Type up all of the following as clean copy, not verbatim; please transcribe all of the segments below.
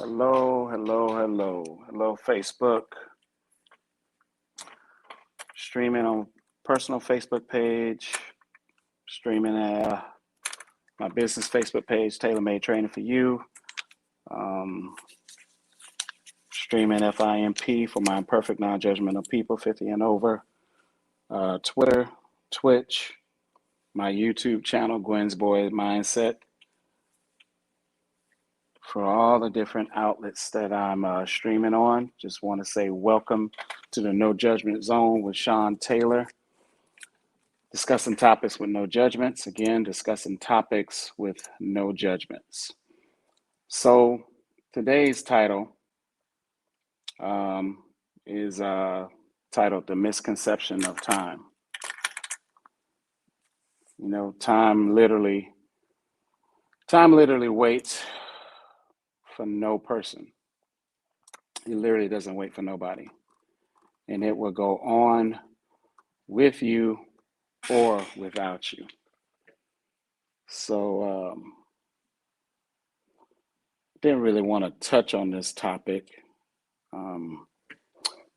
Hello, hello, hello. Hello, Facebook. Streaming on personal Facebook page, streaming my business Facebook page, Tailor Made Training for You. Um, Streaming FIMP for my imperfect non-judgmental people 50 and over. Twitter, Twitch, my YouTube channel, Gwen's Boy Mindset. For all the different outlets that I'm streaming on, just want to say welcome to the No Judgment Zone with Sean Taylor. Discussing topics with no judgments. Again, discussing topics with no judgments. So today's title is titled The Misconception of Time. You know, time literally waits for no person. It literally doesn't wait for nobody. And it will go on with you or without you. So didn't really want to touch on this topic,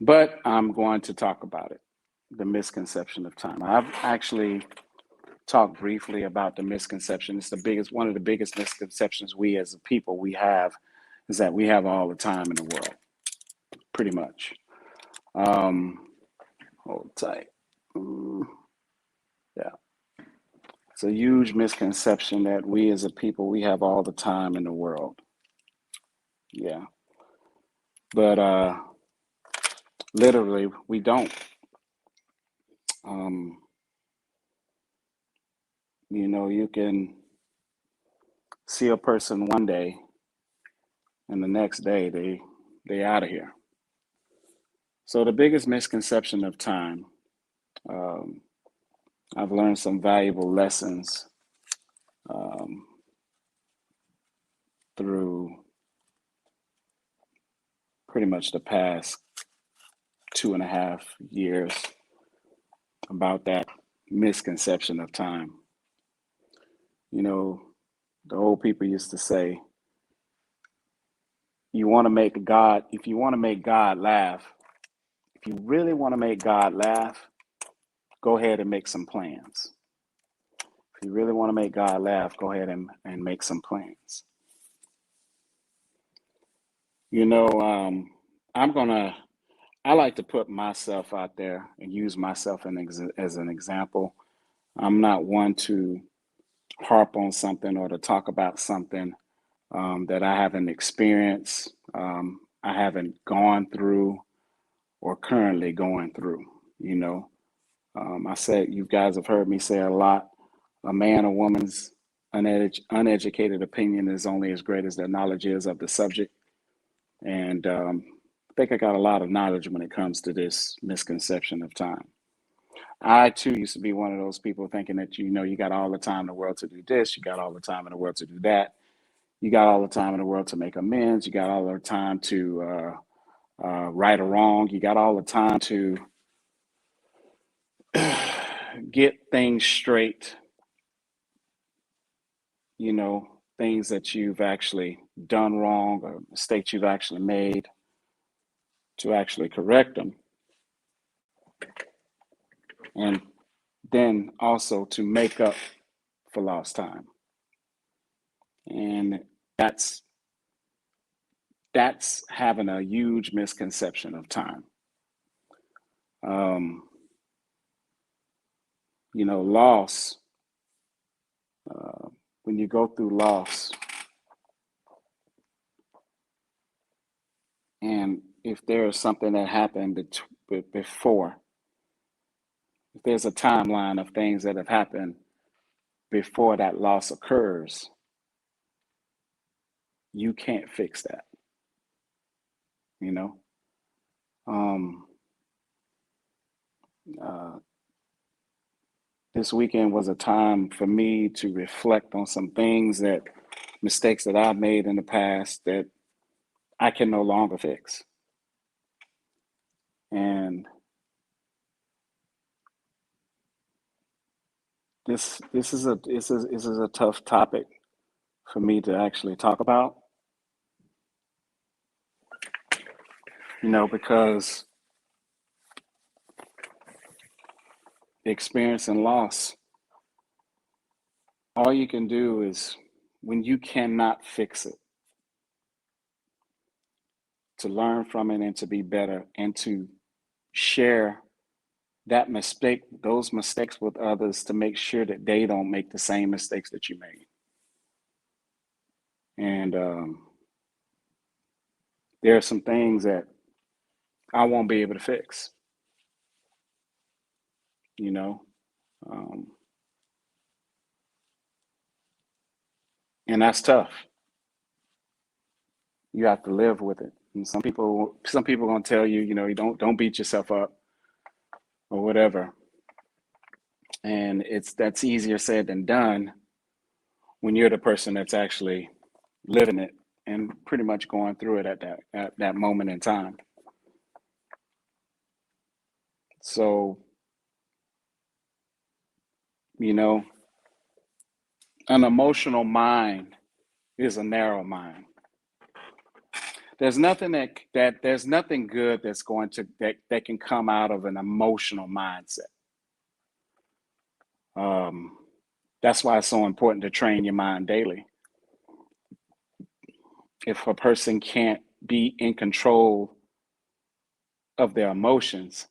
but I'm going to talk about it, the misconception of time. I've actually talked briefly about the misconception. It's one of the biggest misconceptions we as a people we have is that we have all the time in the world, pretty much. Hold tight. Yeah. It's a huge misconception that we as a people, we have all the time in the world. Yeah. But literally, we don't. You can see a person one day and the next day they out of here. So the biggest misconception of time, I've learned some valuable lessons through pretty much the past 2.5 years about that misconception of time. You know, the old people used to say, if you want to make God laugh, if you really want to make God laugh, go ahead and make some plans. If you really want to make God laugh, go ahead and make some plans. I like to put myself out there and use myself as an example. I'm not one to harp on something or to talk about something that I haven't experienced, I haven't gone through, or currently going through. I said, you guys have heard me say a lot, a man or woman's uneducated opinion is only as great as their knowledge is of the subject. And I think I got a lot of knowledge when it comes to this misconception of time. I too used to be one of those people thinking that, you got all the time in the world to do this, you got all the time in the world to do that, you got all the time in the world to make amends, you got all the time to right or wrong, you got all the time to get things straight, things that you've actually done wrong or mistakes you've actually made, to actually correct them. And then also to make up for lost time. And that's having a huge misconception of time. Loss, when you go through loss, and if there is something that happened before, if there's a timeline of things that have happened before that loss occurs, you can't fix that. This weekend was a time for me to reflect on some mistakes that I've made in the past that I can no longer fix. And this is a tough topic for me to actually talk about. because experiencing loss, all you can do is, when you cannot fix it, to learn from it and to be better and to share those mistakes with others, to make sure that they don't make the same mistakes that you made. And there are some things that I won't be able to fix, you know, um, and that's tough. You have to live with it. And some people are gonna tell you, you don't beat yourself up or whatever. And that's easier said than done when you're the person that's actually living it and pretty much going through it at that moment in time. So, you know, an emotional mind is a narrow mind. There's nothing good that can come out of an emotional mindset. Um, that's why it's so important to train your mind daily. If a person can't be in control of their emotions,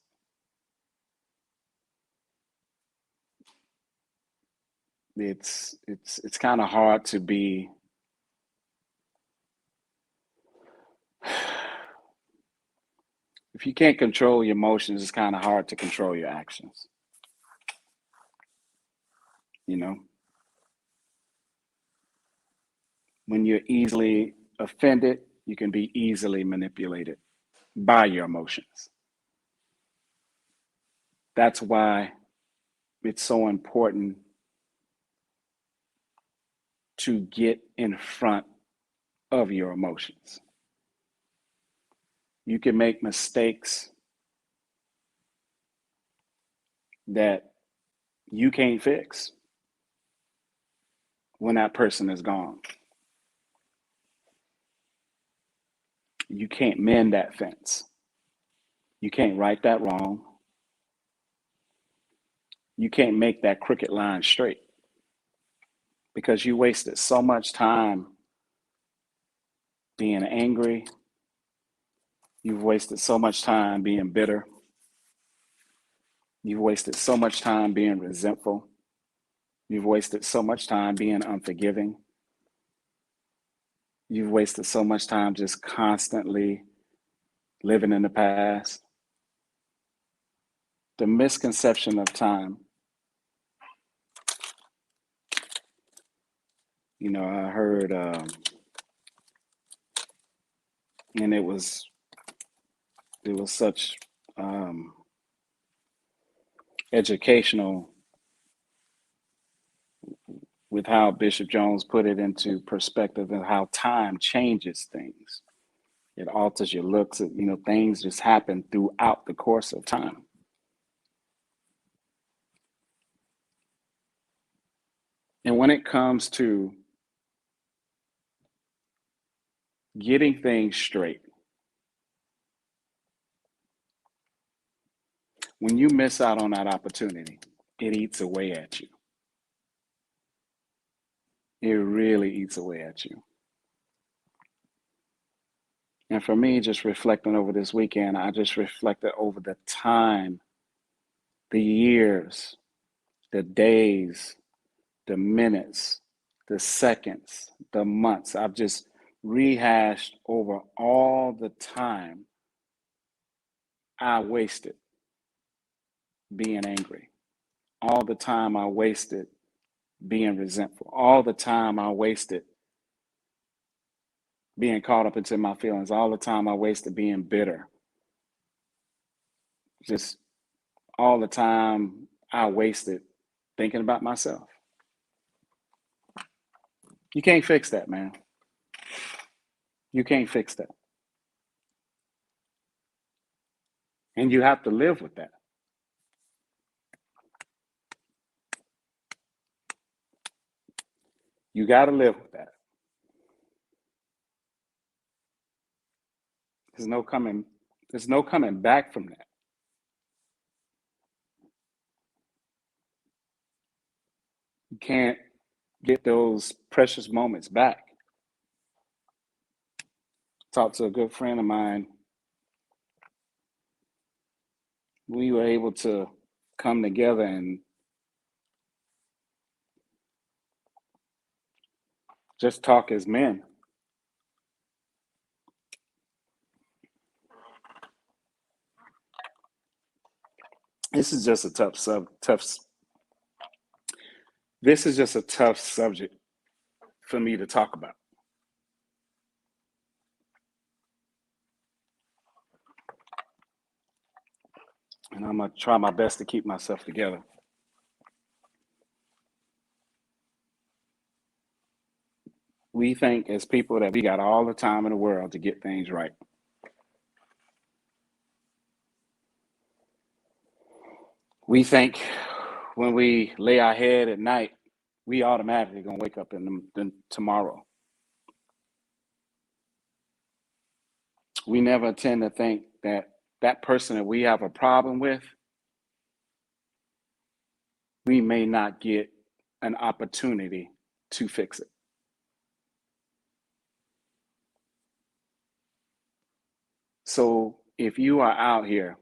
it's kind of hard to be. If you can't control your emotions, it's kind of hard to control your actions. You know, when you're easily offended, you can be easily manipulated by your emotions. That's why it's so important to get in front of your emotions. You can make mistakes that you can't fix when that person is gone. You can't mend that fence. You can't right that wrong. You can't make that crooked line straight because you wasted so much time being angry. You've wasted so much time being bitter. You've wasted so much time being resentful. You've wasted so much time being unforgiving. You've wasted so much time just constantly living in the past. The misconception of time. I heard, and it was such um, educational with how Bishop Jones put it into perspective and how time changes things. It alters your looks. Things just happen throughout the course of time. And when it comes to getting things straight, when you miss out on that opportunity, it eats away at you. It really eats away at you. And for me, just reflecting over this weekend, I just reflected over the time, the years, the days, the minutes, the seconds, the months. I've just rehashed over all the time I wasted being angry, all the time I wasted being resentful, all the time I wasted being caught up into my feelings, all the time I wasted being bitter, just all the time I wasted thinking about myself. You can't fix that, man. You can't fix that. And you have to live with that. You got to live with that. There's no coming There's no coming back from that. You can't get those precious moments back. Talked to a good friend of mine. We were able to come together and just talk as men. This is just a this is just a tough subject for me to talk about. And I'm going to try my best to keep myself together. We think as people that we got all the time in the world to get things right. We think when we lay our head at night, we automatically gonna wake up in tomorrow. We never tend to think that that person that we have a problem with, we may not get an opportunity to fix it. So if you are out here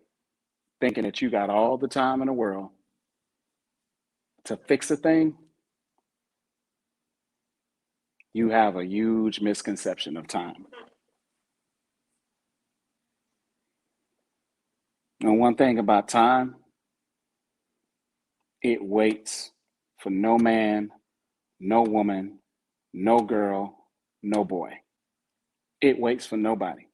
thinking that you got all the time in the world to fix a thing, you have a huge misconception of time. And one thing about time, it waits for no man, no woman, no girl, no boy. It waits for nobody.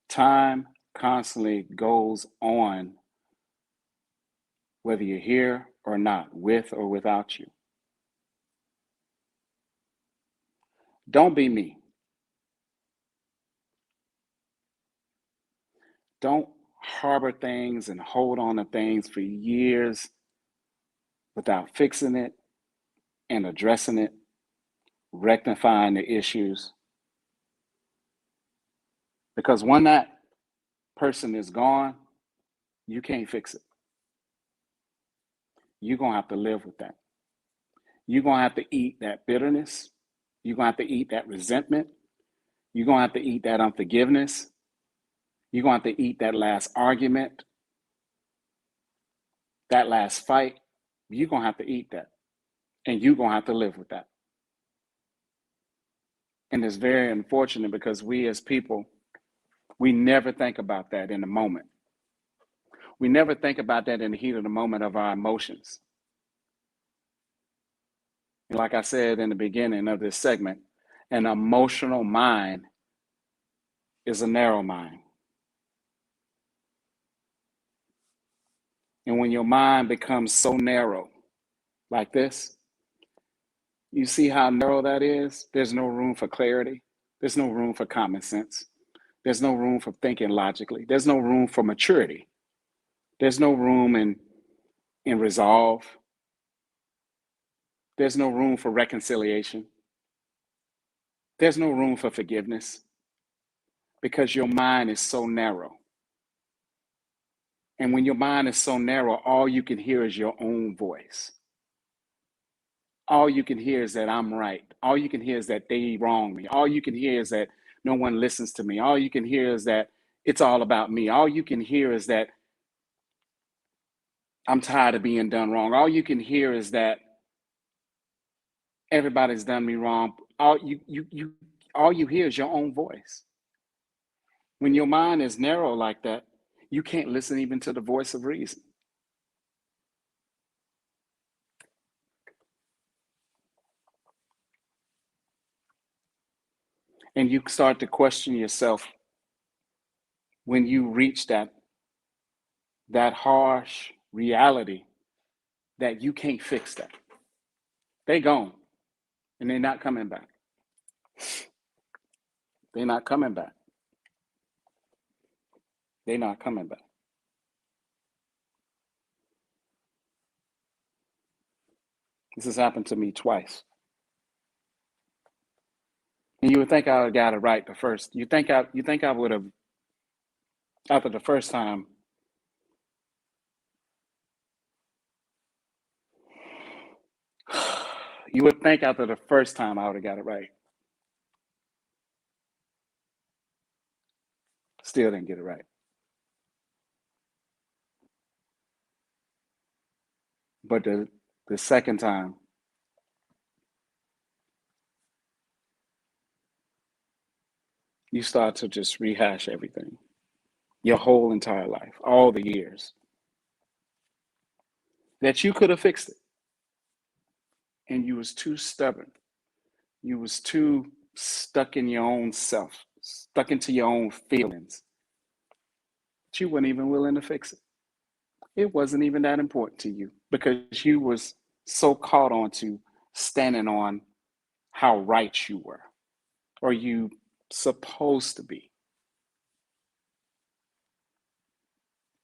Time constantly goes on, whether you're here or not, with or without you. Don't be me. Don't harbor things and hold on to things for years without fixing it and addressing it, rectifying the issues. Because when that person is gone, you can't fix it. You're going to have to live with that. You're going to have to eat that bitterness. You're going to have to eat that resentment. You're going to have to eat that unforgiveness. You're going to have to eat that last argument, that last fight. You're going to have to eat that. And you're going to have to live with that. And it's very unfortunate because we as people, we never think about that in the moment. We never think about that in the heat of the moment of our emotions. And like I said in the beginning of this segment, an emotional mind is a narrow mind. And when your mind becomes so narrow like this, you see how narrow that is? There's no room for clarity. There's no room for common sense. There's no room for thinking logically. There's no room for maturity. There's no room in resolve. There's no room for reconciliation. There's no room for forgiveness because your mind is so narrow. And when your mind is so narrow, all you can hear is your own voice. All you can hear is that I'm right. All you can hear is that they wrong me. All you can hear is that no one listens to me. All you can hear is that it's all about me. All you can hear is that I'm tired of being done wrong. All you can hear is that everybody's done me wrong. All you hear is your own voice. When your mind is narrow like that, you can't listen even to the voice of reason. And you start to question yourself when you reach that harsh reality that you can't fix that. They gone and they're not coming back. They're not coming back. They're not coming back. This has happened to me twice. And you would think I would have got it right the first. You think I would have After the first time, you would think after the first time I would have got it right. Still didn't get it right. But the second time, you start to just rehash everything, your whole entire life, all the years that you could have fixed it, and you was too stubborn. You was too stuck in your own self, stuck into your own feelings. But you weren't even willing to fix it. It wasn't even that important to you because you was so caught on to standing on how right you were or you supposed to be.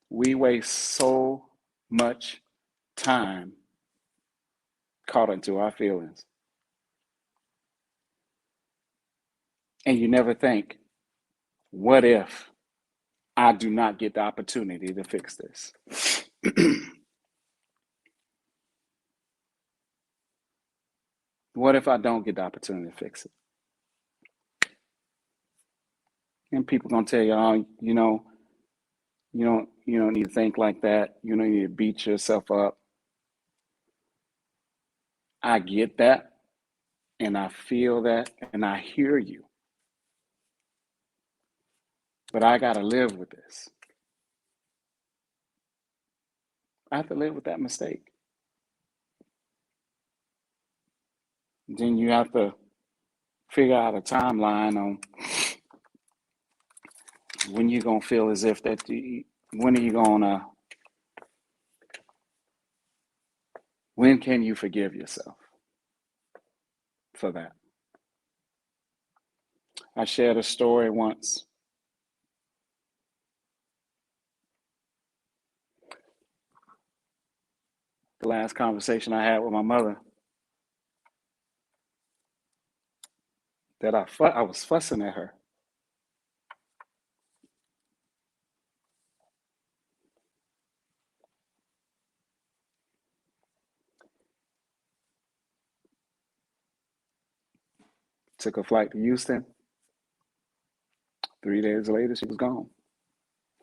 We waste so much time caught into our feelings. And you never think, what if I do not get the opportunity to fix this? What if I don't get the opportunity to fix it? And people gonna tell you, oh, you don't need to think like that. You don't need to beat yourself up. I get that, and I feel that, and I hear you. But I gotta live with this. I have to live with that mistake. Then you have to figure out a timeline on when you're gonna feel as if that when are you gonna when can you forgive yourself for that? I shared a story once. The last conversation I had with my mother that I was fussing at her. Took a flight to Houston. 3 days later, she was gone.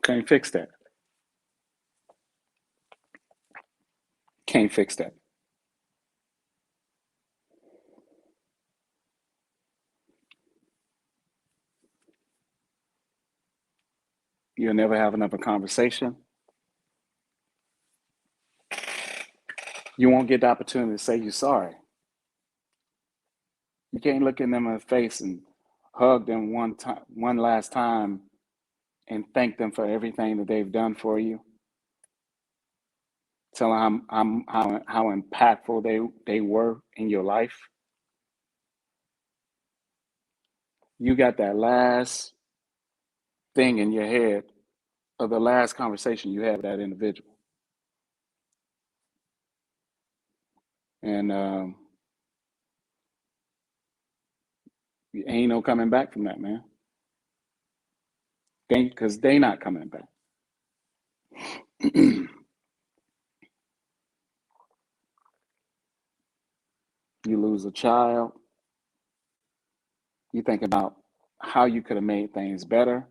Can't fix that. Can't fix that. You'll never have another conversation. You won't get the opportunity to say you're sorry. You can't look in them in the face and hug them one last time, and thank them for everything that they've done for you. Tell them how impactful they were in your life. You got that last thing in your head of the last conversation you had with that individual, and ain't no coming back from that, man. Because they not coming back. You lose a child, you think about how you could have made things better,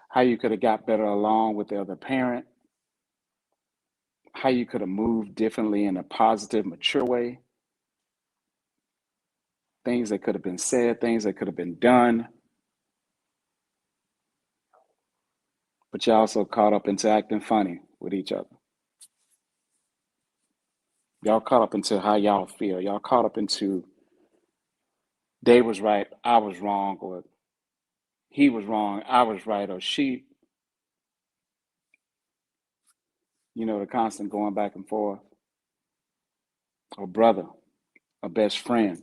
how you could have got better along with the other parent, how you could have moved differently in a positive, mature way, things that could have been said, things that could have been done, but you also caught up into acting funny with each other. Y'all caught up into how y'all feel. Y'all caught up into they was right, I was wrong, or he was wrong, I was right, or she, the constant going back and forth, or brother, a best friend.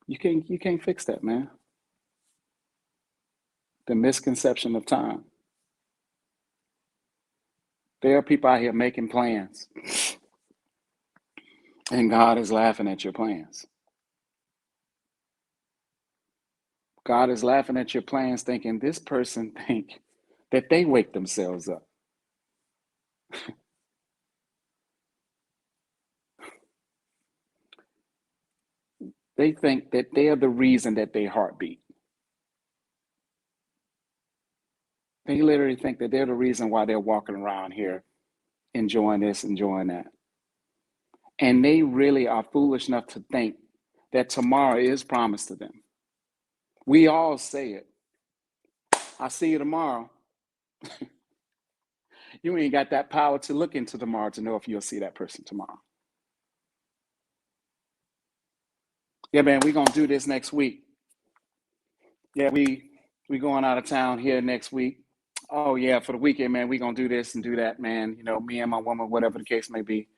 You can't fix that, man. The misconception of time. There are people out here making plans, and God is laughing at your plans. God is laughing at your plans, thinking this person think that they wake themselves up. They think that they are the reason that they heartbeat. They literally think that they're the reason why they're walking around here enjoying this, enjoying that. And they really are foolish enough to think that tomorrow is promised to them. We all say it. I'll see you tomorrow. You ain't got that power to look into tomorrow to know if you'll see that person tomorrow. Yeah, man, we're gonna do this next week. Yeah, we going out of town here next week. Oh yeah, for the weekend, man, we gonna do this and do that, man. You know, me and my woman, whatever the case may be.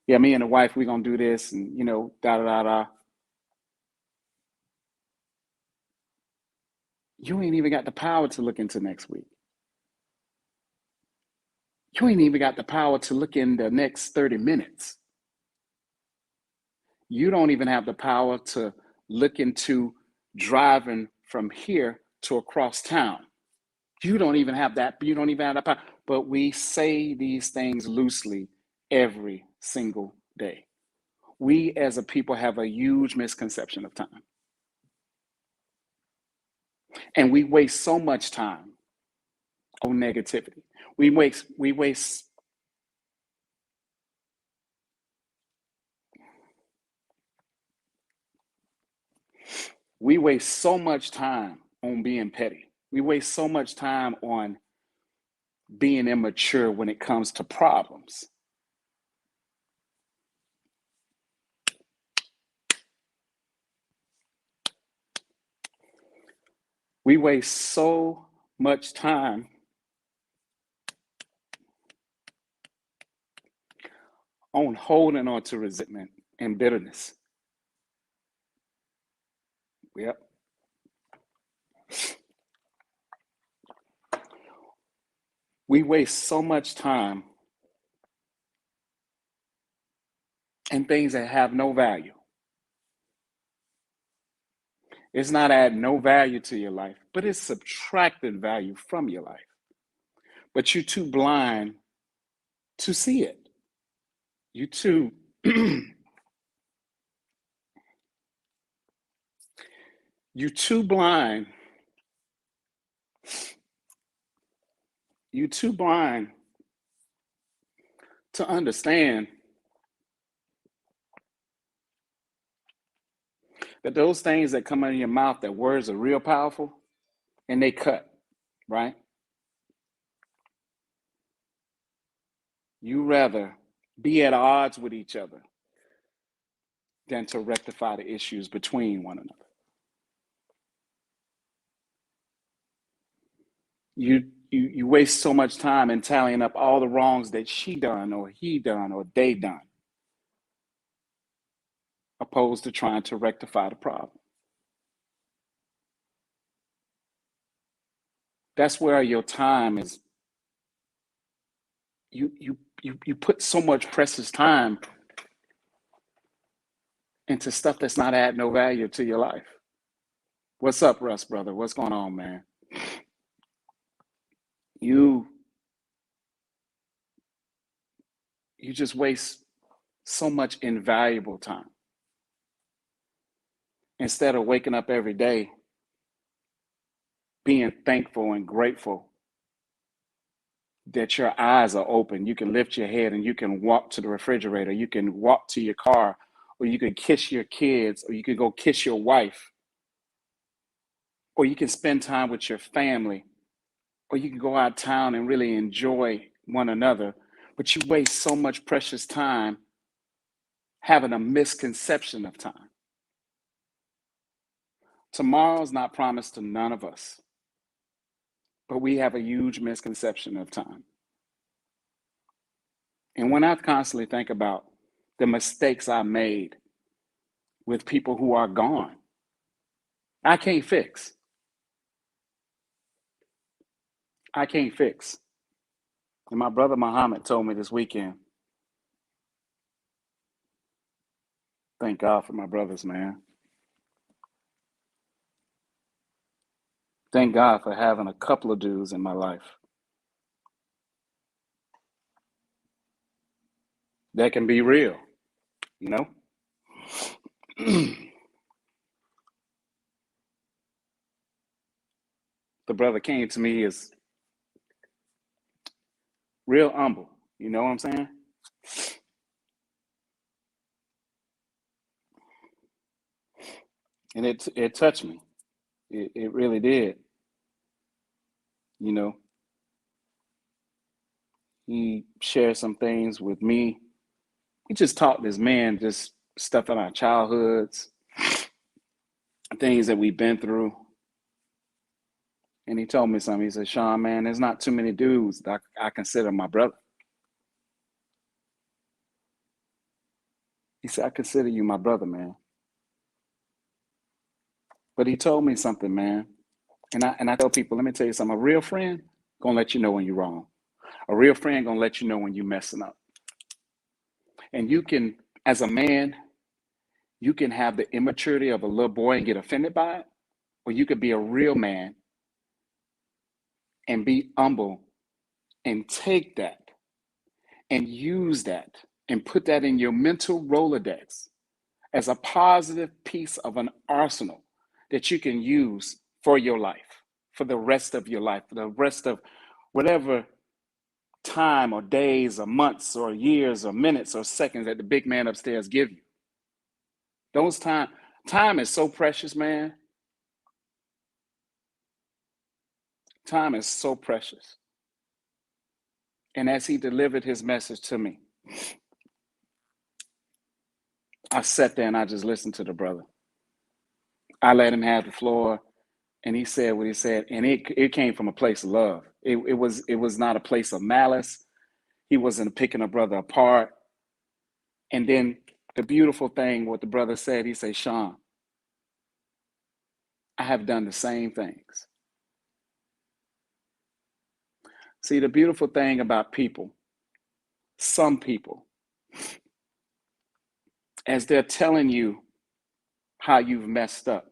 Yeah, me and the wife, we gonna do this and da da da da. You ain't even got the power to look into next week. You ain't even got the power to look in the next 30 minutes. You don't even have the power to look into driving from here to across town. You don't even have that. You don't even have that power. But we say these things loosely every single day. We as a people have a huge misconception of time. And we waste so much time on negativity. We waste we waste so much time on being petty. We waste so much time on being immature when it comes to problems. We waste so much time on holding on to resentment and bitterness. Yep. We waste so much time in things that have no value. It's not adding no value to your life, but it's subtracting value from your life. But you're too blind to see it. You too you too blind. You too blind to understand that those things that come out of your mouth, that words are real powerful and they cut, right? You rather be at odds with each other than to rectify the issues between one another. You waste so much time in tallying up all the wrongs that she done or he done or they done, opposed to trying to rectify the problem. That's where your time is. You put so much precious time into stuff that's not adding no value to your life. What's up, Russ, brother? What's going on, man? You you just waste so much invaluable time instead of waking up every day being thankful and grateful that your eyes are open. You can lift your head and you can walk to the refrigerator. You can walk to your car, or you can kiss your kids, or you can go kiss your wife, or you can spend time with your family, or you can go out of town and really enjoy one another. But you waste so much precious time having a misconception of time. Tomorrow's not promised to none of us, but we have a huge misconception of time. And when I constantly think about the mistakes I made with people who are gone, I can't fix. I can't fix. And my brother Muhammad told me this weekend, thank God for my brothers, man. Thank God for having a couple of dudes in my life that can be real, you know? The brother came to me as real humble, you know what I'm saying? And it touched me. It really did, you know. He shared some things with me. We just talked as men, just stuff in our childhoods, things that we've been through. And he told me something. He said, Sean, man, there's not too many dudes that I consider my brother. He said, I consider you my brother, man. But he told me something, man. And I tell people, let me tell you something. A real friend gonna let you know when you're wrong. A real friend gonna let you know when you're messing up. And you can, as a man, you can have the immaturity of a little boy and get offended by it, or you could be a real man and be humble and take that and use that and put that in your mental Rolodex as a positive piece of an arsenal that you can use for your life, for the rest of your life, for the rest of whatever time or days or months or years or minutes or seconds that the big man upstairs give you. Those time is so precious, man. Time is so precious. And as he delivered his message to me, I sat there and I just listened to the brother. I let him have the floor, and he said what he said, and it came from a place of love. It was not a place of malice. He wasn't picking a brother apart. And then the beautiful thing, what the brother said, he said, Sean, I have done the same things. See, the beautiful thing about people, some people, as they're telling you how you've messed up,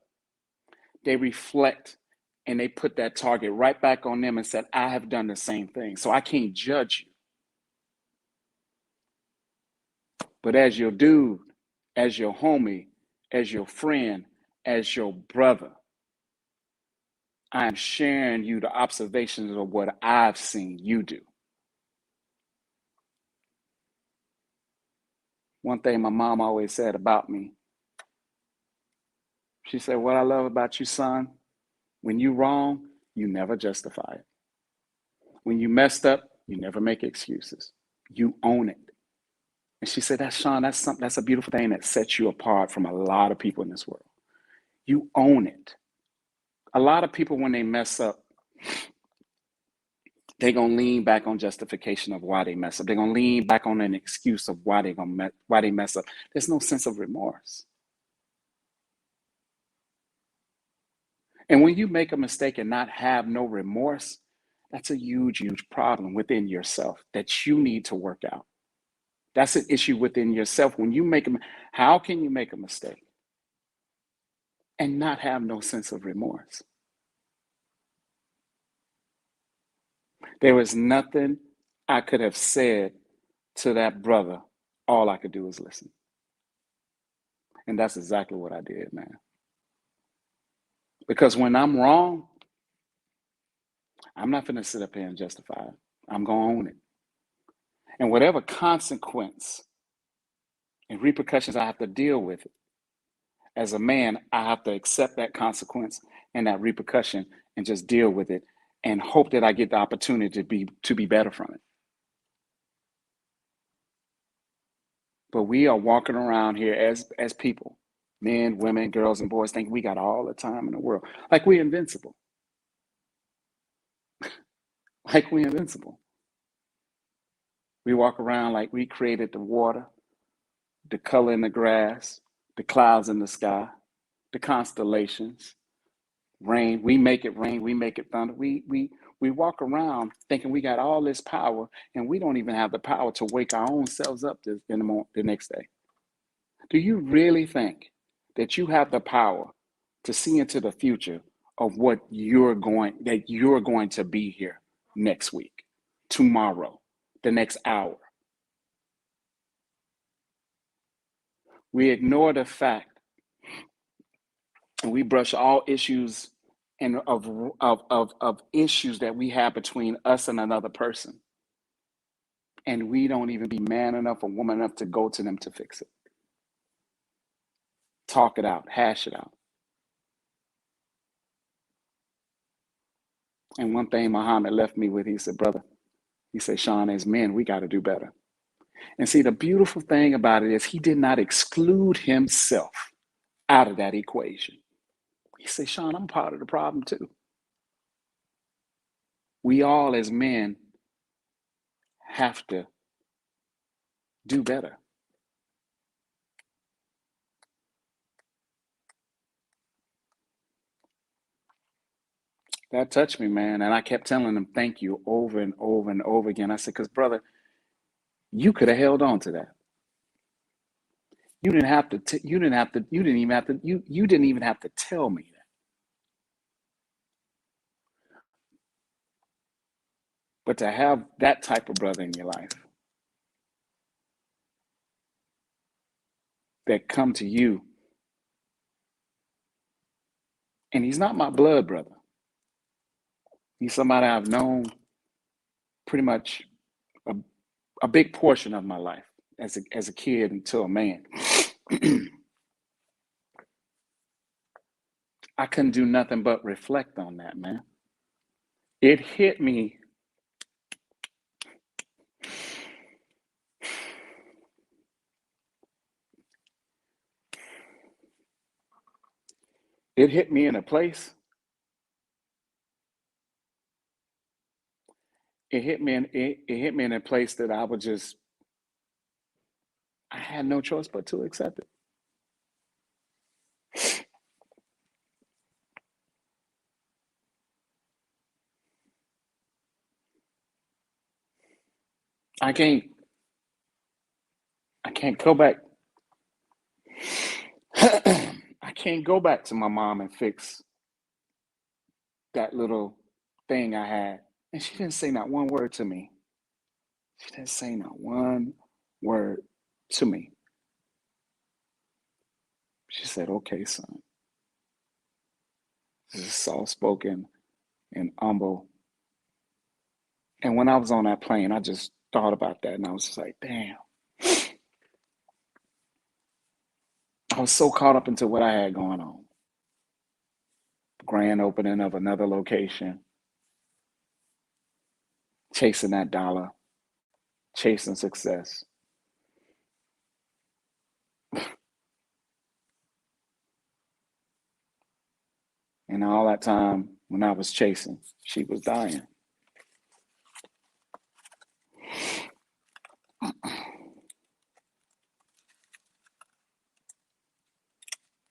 they reflect and they put that target right back on them and said, I have done the same thing. So I can't judge you. But as your dude, as your homie, as your friend, as your brother, I am sharing you the observations of what I've seen you do. One thing my mom always said about me, she said, what I love about you, son, when you wrong, you never justify it. When you messed up, you never make excuses. You own it. And she said, that's Sean, that's a beautiful thing that sets you apart from a lot of people in this world. You own it. A lot of people, when they mess up, they're gonna lean back on justification of why they mess up. They're gonna lean back on an excuse of why they mess up. There's no sense of remorse. And when you make a mistake and not have no remorse, that's a huge, huge problem within yourself that you need to work out. That's an issue within yourself. When you make how can you make a mistake and not have no sense of remorse? There was nothing I could have said to that brother. All I could do was listen. And that's exactly what I did, man. Because when I'm wrong, I'm not going to sit up here and justify it. I'm going to own it. And whatever consequence and repercussions I have to deal with it, as a man, I have to accept that consequence and that repercussion and just deal with it and hope that I get the opportunity to be better from it. But we are walking around here as people, men, women, girls, and boys, think we got all the time in the world. Like we're invincible. Like we're invincible. We walk around like we created the water, the color in the grass, the clouds in the sky, the constellations, rain. We make it rain. We make it thunder. We walk around thinking we got all this power, and we don't even have the power to wake our own selves up the next day. Do you really think that you have the power to see into the future of what you're going to be here next week, tomorrow, the next hour. We ignore the fact and we brush all issues and of issues that we have between us and another person. And we don't even be man enough or woman enough to go to them to fix it. Talk it out, hash it out. And one thing Muhammad left me with, he said, brother, he said, Sean, as men, we got to do better. And see, the beautiful thing about it is he did not exclude himself out of that equation. He said, Sean, I'm part of the problem too. We all as men have to do better. That touched me, man. And I kept telling him, thank you over and over and over again. I said, because brother, you could have held on to that. You didn't have to, you didn't have to, you didn't even have to, you didn't even have to tell me that. But to have that type of brother in your life that come to you, and he's not my blood brother. He's somebody I've known pretty much a big portion of my life as a kid until a man. I couldn't do nothing but reflect on that, man. It hit me. It hit me in a place. It hit me in a place that I had no choice but to accept it. I can't go back. I can't go back to my mom and fix that little thing I had. And she didn't say not one word to me. She didn't say not one word to me. She said, okay, son. This is soft spoken and humble. And when I was on that plane, I just thought about that and I was just like, damn. I was so caught up into what I had going on. Grand opening of another location, chasing that dollar, chasing success. And all that time when I was chasing, she was dying.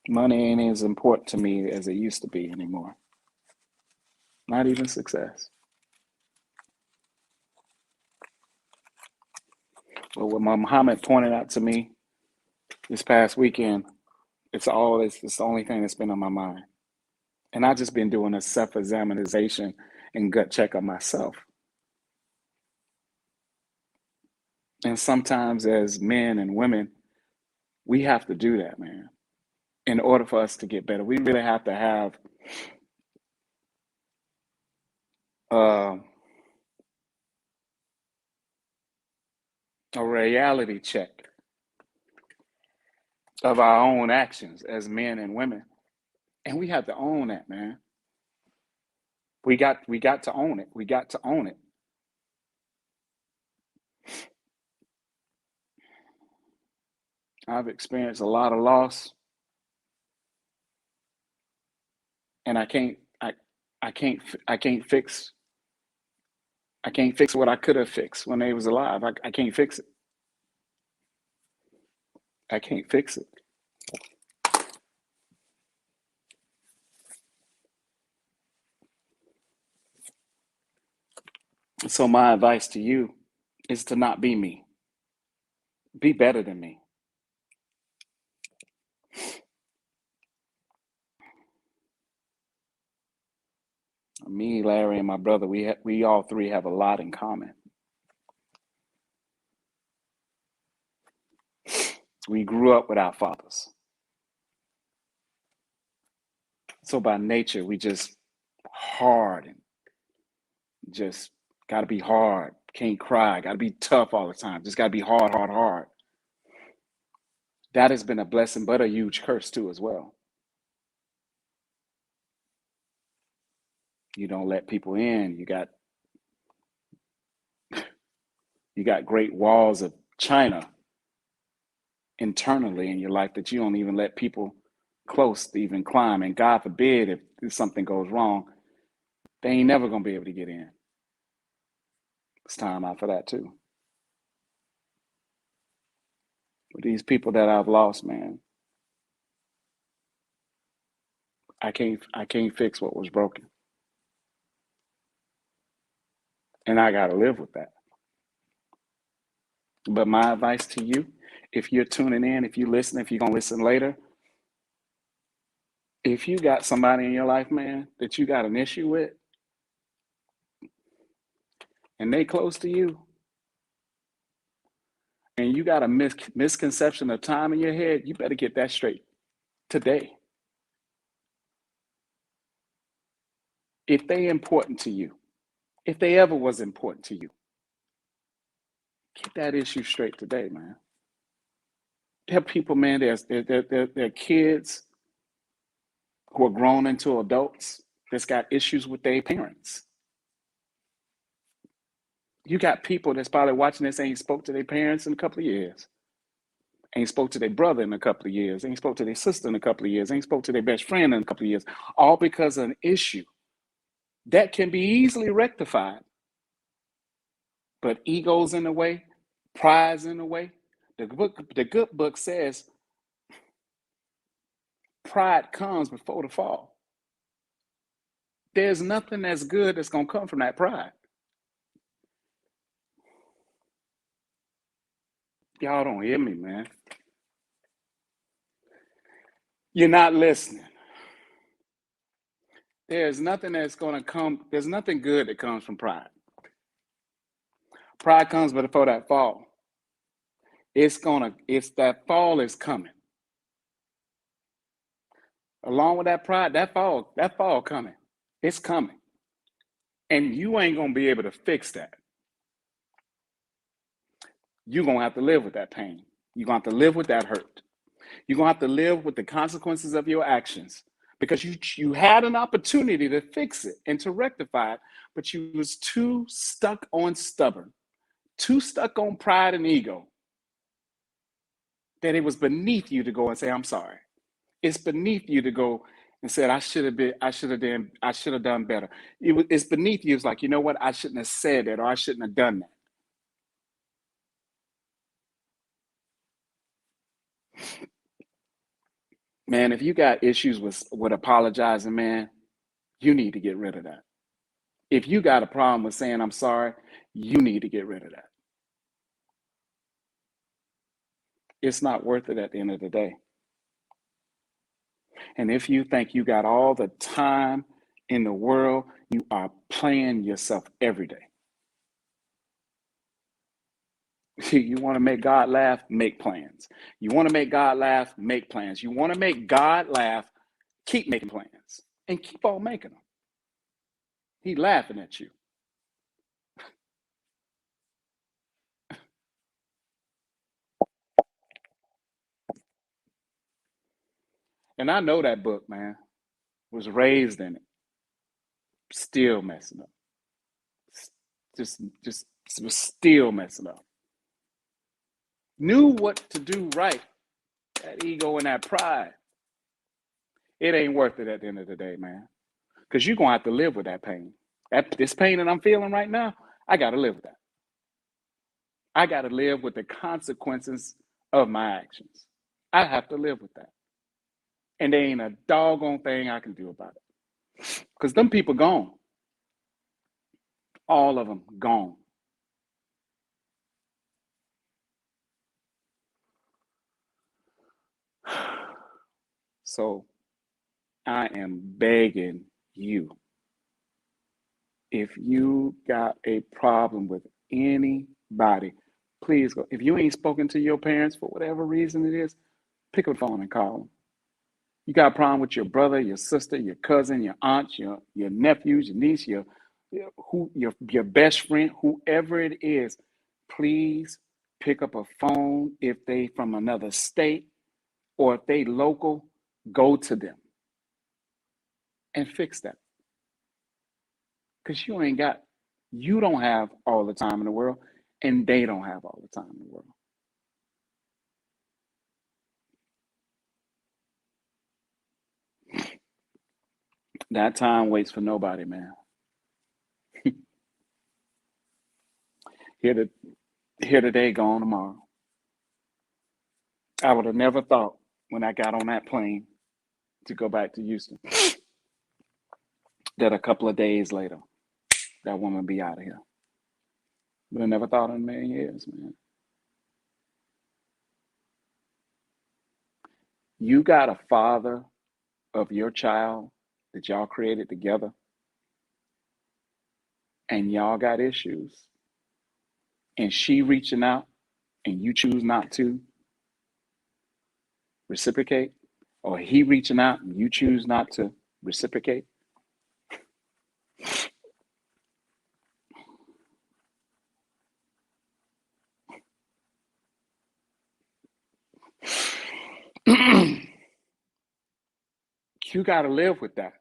Money ain't as important to me as it used to be anymore. Not even success. But what Muhammad pointed out to me this past weekend, it's the only thing that's been on my mind. And I just been doing a self-examination and gut check of myself. And sometimes as men and women, we have to do that, man. In order for us to get better, we really have to have uh, a reality check of our own actions as men and women. And we have to own that, man. We got to own it. We got to own it. I've experienced a lot of loss, and I can't I can't fix I can't fix what I could have fixed when they was alive. I can't fix it. I can't fix it. So my advice to you is to not be me. Be better than me. Me, Larry, and my brother, we all three have a lot in common. We grew up without fathers. So by nature, we just hard and just got to be hard. Can't cry. Got to be tough all the time. Just got to be hard, hard, hard. That has been a blessing, but a huge curse too, as well. You don't let people in. You got great walls of China internally in your life that you don't even let people close to even climb. And God forbid if something goes wrong, they ain't never gonna be able to get in. It's time out for that too. With these people that I've lost, man, I can't fix what was broken. And I gotta live with that. But my advice to you, if you're tuning in, if you listen, if you're gonna listen later, if you got somebody in your life, man, that you got an issue with and they close to you and you got a misconception of time in your head, you better get that straight today. If they important to you, if they ever was important to you, get that issue straight today, man. There are people, man, there are kids who are grown into adults that's got issues with their parents. You got people that's probably watching this ain't spoke to their parents in a couple of years, ain't spoke to their brother in a couple of years, ain't spoke to their sister in a couple of years, ain't spoke to their best friend in a couple of years, all because of an issue that can be easily rectified. But ego's in the way, pride's in the way. The good book says pride comes before the fall. There's nothing that's good that's gonna come from that pride. Y'all don't hear me, man. You're not listening. There's nothing that's gonna come, there's nothing good that comes from pride. Pride comes before that fall. It's that fall is coming. Along with that pride, that fall coming. It's coming. And you ain't gonna be able to fix that. You're gonna have to live with that pain. You're gonna have to live with that hurt. You're gonna have to live with the consequences of your actions because you had an opportunity to fix it and to rectify it, but you was too stuck on stubborn, too stuck on pride and ego that it was beneath you to go and say, I'm sorry. It's beneath you to go and say, I should have done better. It's beneath you. It's like, you know what? I shouldn't have said that or I shouldn't have done that. Man, if you got issues with apologizing, man, you need to get rid of that. If you got a problem with saying I'm sorry, you need to get rid of that. It's not worth it at the end of the day. And if you think you got all the time in the world, you are playing yourself every day. You want to make God laugh, make plans. You want to make God laugh, make plans. You want to make God laugh, keep making plans and keep on making them. He's laughing at you. And I know that book, man, was raised in it, still messing up. Just was still messing up. Knew what to do right. That ego and that pride, it ain't worth it at the end of the day, man. Because you're gonna have to live with that pain. This pain that I'm feeling right now, I gotta live with that. I gotta live with the consequences of my actions. I have to live with that. And there ain't a doggone thing I can do about it. Because them people gone. All of them gone. So I am begging you, If you got a problem with anybody, please go. If you ain't spoken to your parents for whatever reason it is, pick up the phone and call them. You got a problem with your brother, your sister, your cousin, your aunt, your nephews, your niece, your best friend, whoever it is, please pick up a phone. If they from another state or if they local, go to them and fix that. Because you don't have all the time in the world, and they don't have all the time in the world. That time waits for nobody, man. Here to here today, gone tomorrow. I would have never thought when I got on that plane to go back to Houston that a couple of days later that woman be out of here. But I never thought in a million years, man. You got a father of your child that y'all created together, and y'all got issues, and she reaching out, and you choose not to reciprocate, or he reaching out and you choose not to reciprocate. You got to live with that.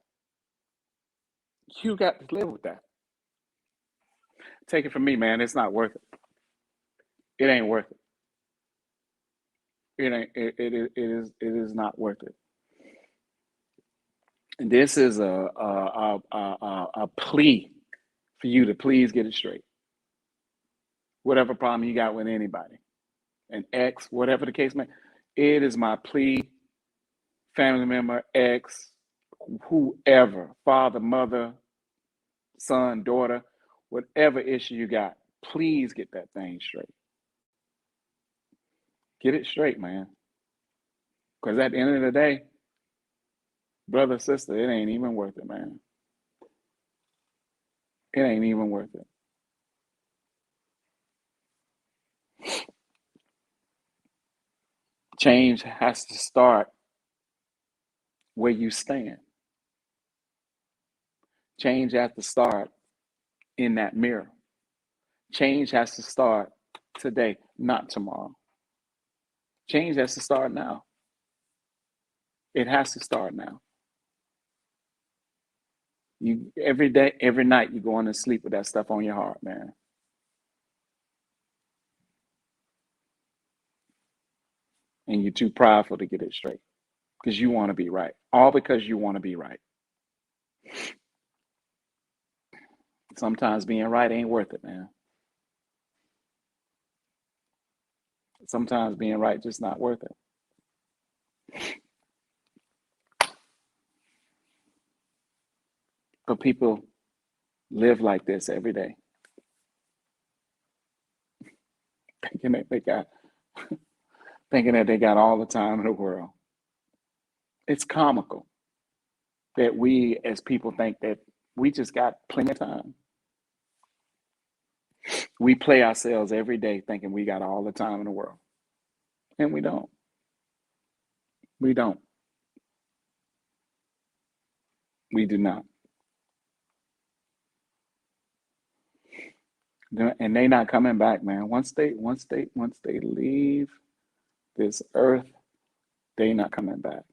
You got to live with that. Take it from me, man. It's not worth it. It ain't worth it. It ain't. It is not worth it. And this is a plea for you to please get it straight. Whatever problem you got with anybody, an ex, whatever the case may, it is my plea. Family member, ex, whoever, father, mother, son, daughter, whatever issue you got, please get that thing straight. Get it straight, man. Because at the end of the day, brother, sister, it ain't even worth it, man. It ain't even worth it. Change has to start where you stand. Change has to start in that mirror. Change has to start today, not tomorrow. Change has to start now. It has to start now. You every day, every night, you going to sleep with that stuff on your heart, man. And you're too prideful to get it straight because you want to be right. All because you want to be right. Sometimes being right ain't worth it, man. Sometimes being right just not worth it. But people live like this every day, thinking that they got thinking that they got all the time in the world. It's comical that we as people think that we just got plenty of time. We play ourselves every day thinking we got all the time in the world. And we don't. We don't. We do not. And they not coming back, man. Once they leave this earth, they not coming back.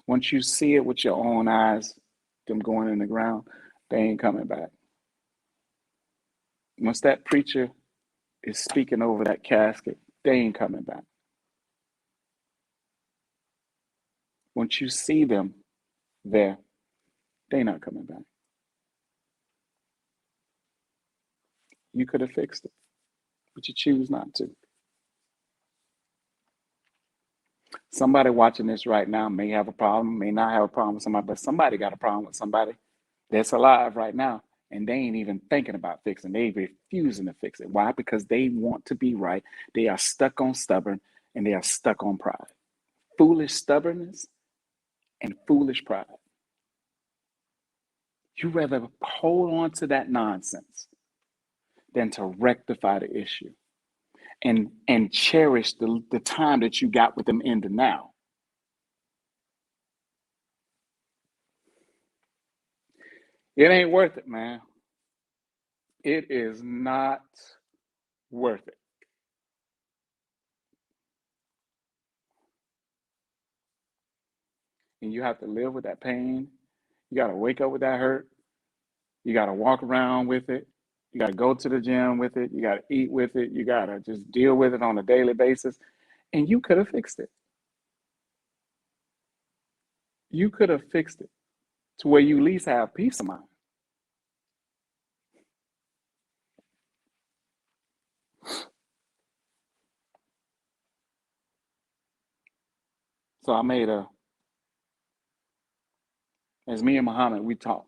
Once you see it with your own eyes, them going in the ground, they ain't coming back. Once that preacher is speaking over that casket, they ain't coming back. Once you see them there, they not coming back. You could have fixed it, but you choose not to. Somebody watching this right now may have a problem, may not have a problem with somebody, but somebody got a problem with somebody that's alive right now, and they ain't even thinking about fixing. They refusing to fix it. Why? Because they want to be right. They are stuck on stubborn, and they are stuck on pride. Foolish stubbornness and foolish pride. You rather hold on to that nonsense than to rectify the issue and cherish the time that you got with them in the now. It ain't worth it, man. It is not worth it. And you have to live with that pain. You got to wake up with that hurt. You got to walk around with it. You got to go to the gym with it. You got to eat with it. You got to just deal with it on a daily basis. And you could have fixed it. You could have fixed it to where you at least have peace of mind. So I made as me and Muhammad, we talked.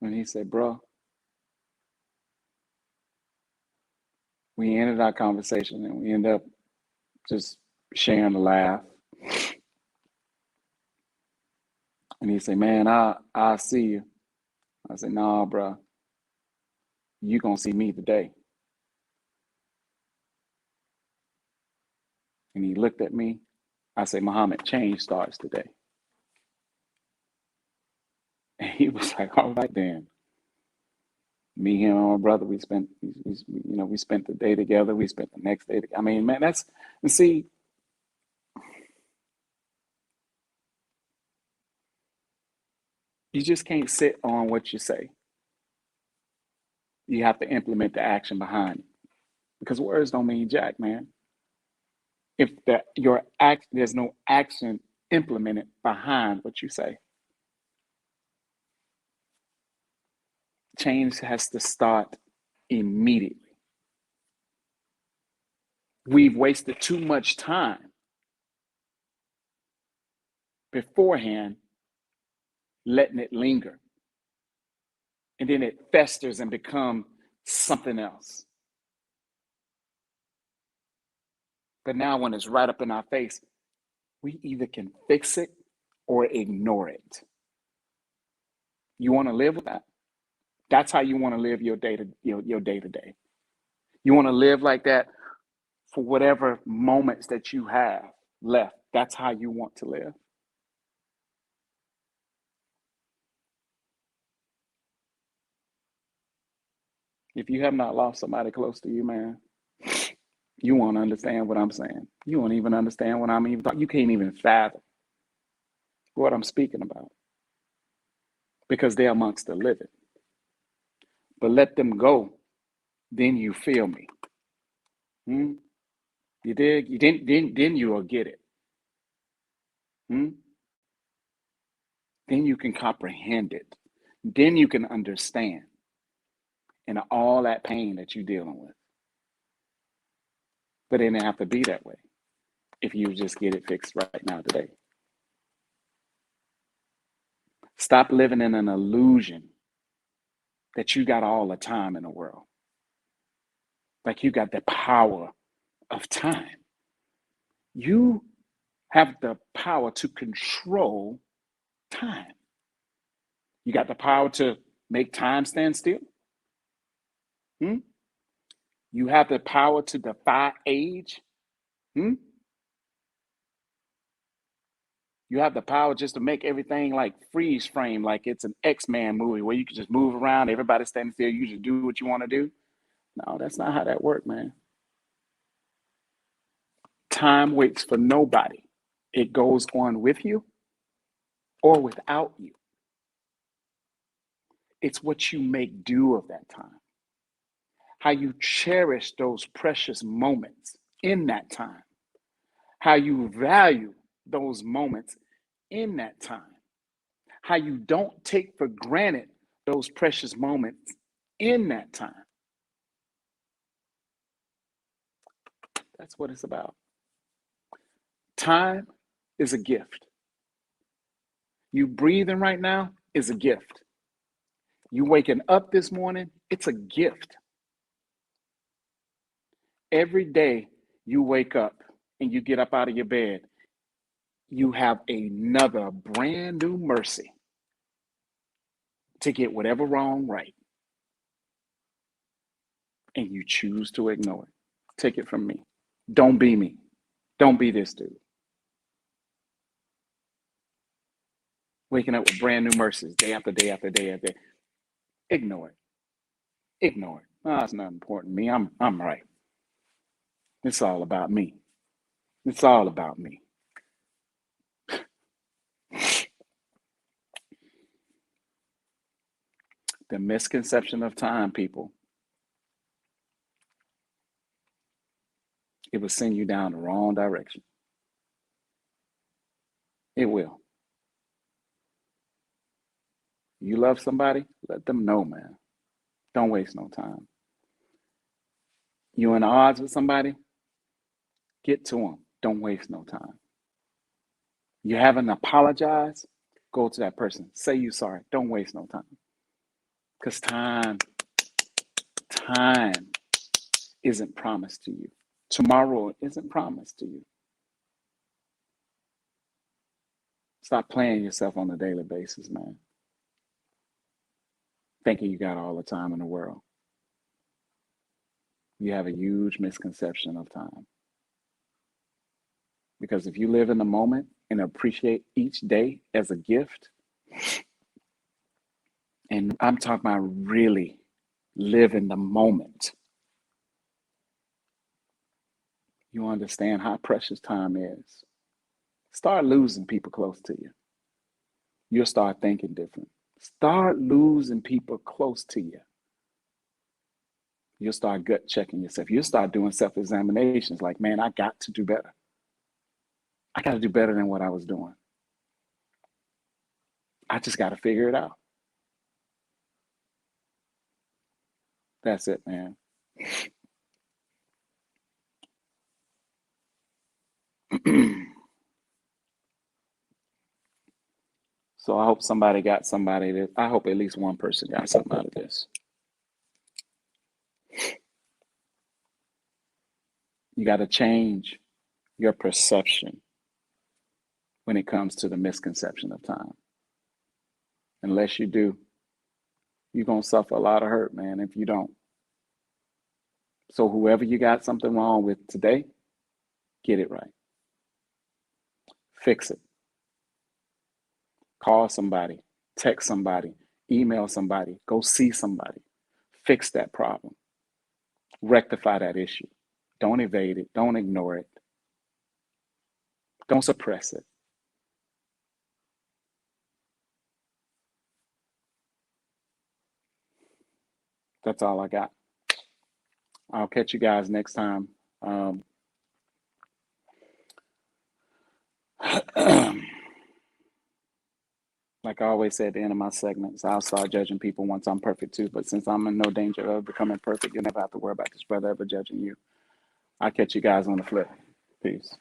And he said, bro, we ended our conversation and we ended up just sharing a laugh. And he said, man, I'll see you. I said, nah, bro, you gonna see me today. And he looked at me. I said, Muhammad, change starts today. And he was like, all right then. Me, him, and my brother, we spent the day together. We spent the next day together. I mean, man, and see, you just can't sit on what you say. You have to implement the action behind it. Because words don't mean jack, man. If there's no action implemented behind what you say. Change has to start immediately. We've wasted too much time beforehand letting it linger. And then it festers and becomes something else. But now when it's right up in our face, we either can fix it or ignore it. You want to live with that? That's how you want to live your day to day. You want to live like that for whatever moments that you have left. That's how you want to live. If you have not lost somebody close to you, man, you won't understand what I'm saying. You won't even understand what I'm even talking. You can't even fathom what I'm speaking about because they're amongst the living. But let them go, then you feel me. Hmm? You dig? You didn't. Then you will get it. Hmm? Then you can comprehend it. Then you can understand and all that pain that you're dealing with. But it didn't have to be that way if you just get it fixed right now today. Stop living in an illusion that you got all the time in the world. Like you got the power of time. You have the power to control time. You got the power to make time stand still. Hmm? You have the power to defy age. Hmm? You have the power just to make everything like freeze frame, like it's an X-Men movie where you can just move around, everybody standing still, you just do what you want to do. No, that's not how that works, man. Time waits for nobody. It goes on with you or without you. It's what you make do of that time, how you cherish those precious moments in that time, how you value those moments in that time, how you don't take for granted those precious moments in that time. That's what it's about. Time is a gift. You breathing right now is a gift. You waking up this morning, it's a gift. Every day you wake up and you get up out of your bed, you have another brand new mercy to get whatever wrong right, and you choose to ignore it. Take it from me. Don't be me. Don't be this dude. Waking up with brand new mercies day after day after day after day. Ignore it. Ignore it. Oh, it's not important to me. I'm right. It's all about me. It's all about me. The misconception of time, people, it will send you down the wrong direction. It will. You love somebody, let them know, man. Don't waste no time. You in odds with somebody, get to them. Don't waste no time. You haven't apologized, go to that person. Say you sorry. Don't waste no time. Because time isn't promised to you. Tomorrow isn't promised to you. Stop playing yourself on a daily basis, man. Thinking you got all the time in the world. You have a huge misconception of time. Because if you live in the moment and appreciate each day as a gift, and I'm talking about really live in the moment, you understand how precious time is. Start losing people close to you. You'll start thinking different. Start losing people close to you. You'll start gut checking yourself. You'll start doing self examinations like, man, I got to do better. I got to do better than what I was doing. I just got to figure it out. That's it, man. So I hope somebody got somebody that I hope at least one person got something out of this. You got to change your perception when it comes to the misconception of time. Unless you do, you're going to suffer a lot of hurt, man, if you don't. So whoever you got something wrong with today, get it right. Fix it. Call somebody, text somebody, email somebody, go see somebody. Fix that problem. Rectify that issue. Don't evade it. Don't ignore it. Don't suppress it. That's all I got. I'll catch you guys next time. Like I always say at the end of my segments, I'll start judging people once I'm perfect too. But since I'm in no danger of becoming perfect, you'll never have to worry about this brother ever judging you. I'll catch you guys on the flip. Peace.